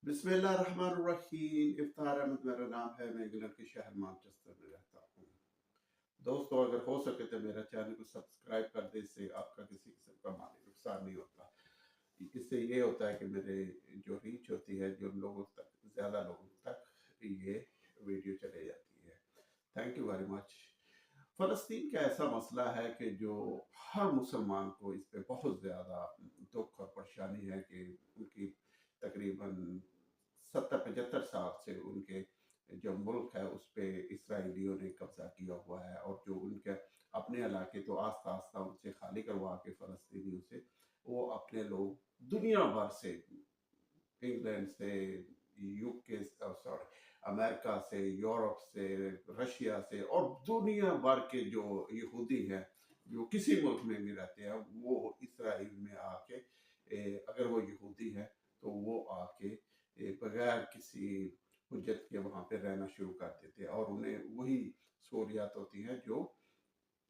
बिस्मिल्लाहिर्रहमानिर्रहीम। इफ्तार अहमद मेरा नाम है। मैं इंग्लैंड के शहर मैनचेस्टर में रहता हूँ। दोस्तों, अगर हो सके तो मेरा चैनल को सब्सक्राइब कर दे, इससे आपका किसी किस्म का माली नुकसान नहीं होता। इससे ये होता है कि मेरे जो रीच होती है, जो लोगों तक, ज़्यादा लोगों तक ये वीडियो चले जाती है। Thank you very much. फ़लस्तीन का ऐसा मसला है कि जो हर मुसलमान को इस पे बहुत ज़्यादा दुख और परेशानी है कि उनकी तकरीबन 70-75 साल से उनके जो मुल्क है उस पे इसराइलियों ने कब्जा किया हुआ है, और जो उनके अपने इलाके तो आस्ता आस्ता उनसे खाली करवा के फ़लस्तीनियों से वो अपने लोग दुनिया भर से, इंग्लैंड से, यूके, सॉरी, अमेरिका से, यूरोप से, रशिया से और दुनिया भर के जो यहूदी हैं जो किसी मुल्क में भी रहते हैं, वो इसराइल में आके अगर वो यहूदी है तो वो आके बगैर किसी हुज्जत के वहाँ पे रहना शुरू कर देते हैं, और उन्हें वही सहूलियात होती हैं जो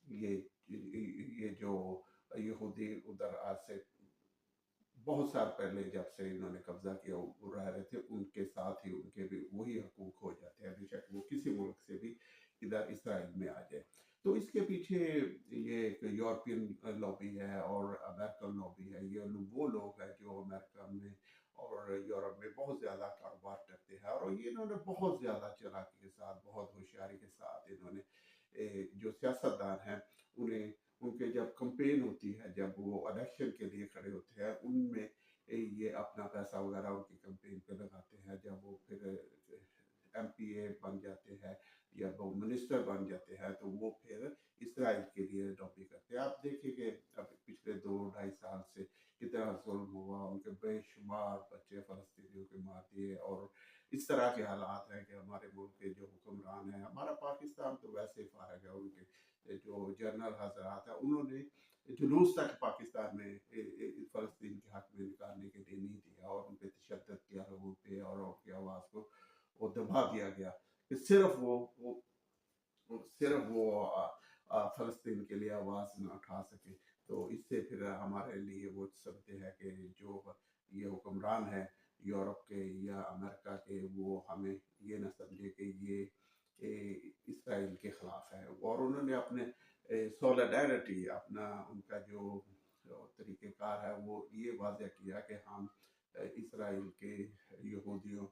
ये ये जो यहूदी उधर आज से बहुत साल पहले जब से इन्होंने कब्जा किया वो रह रहे थे, उनके साथ ही उनके भी वही हकूक हो जाते हैं, बेशक वो किसी मुल्क से भी इधर इसराइल में आ जाए। तो इसके पीछे ये एक यूरोपियन लॉबी है और अमेरिकन लॉबी है। ये वो लोग हैं जो अमेरिका में और यूरोप में बहुत ज़्यादा कारोबार करते हैं, और ये इन्होंने बहुत ज़्यादा चालाकी के साथ, बहुत होशियारी के साथ इन्होंने जो सियासतदान हैं उन्हें, उनके जब कंपेन होती है, जब वो इलेक्शन के लिए खड़े होते हैं, उनमें ये अपना पैसा वगैरह उनकी कंपेन पे लगाते हैं। जब वो फिर एमपीए बन जाते हैं या वो मिनिस्टर बन जाते हैं तो वो फिर इसराइल के लिए लॉबी करते हैं। आप देखिए कि अब पिछले 2-2.5 साल से कितना जुल्म हुआ, उनके बेशुमार बच्चे फ़लस्तीनियों के मार दिए, और इस तरह के हालात हैं कि हमारे मुल्क के जो हुक्मरान हैं, हमारा पाकिस्तान तो वैसे ही फारग है, उनके जो जनरल हजरात हैं उन्होंने जुलूस तक पाकिस्तान में फ़लस्तीन के हक में निकालने के लिए नहीं दिया, और उन पे तशद्दुद किया लोगों पे, और उनकी आवाज़ को वो दबा दिया गया कि सिर्फ वो फ़लस्तीन के लिए आवाज़ न उठा सके। तो इससे फिर हमारे लिए वो समझते हैं कि जो ये हुक्मरान है यूरोप के या अमेरिका के, वो हमें ये ना समझे कि ये इसराइल के ख़िलाफ़ है, और उन्होंने अपने सॉलिडारिटी, अपना उनका जो तरीक़ेकार है वो ये वाज़ह किया कि हम इसराइल के यहूदियों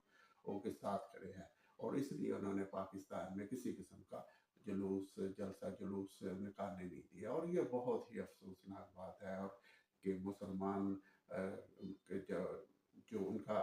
के साथ खड़े हैं, और इसलिए उन्होंने पाकिस्तान में किसी किस्म का जुलूस, जलसा जुलूस निकालने नहीं दिया। और ये बहुत ही अफसोसनाक बात है, और कि मुसलमान के जो उनका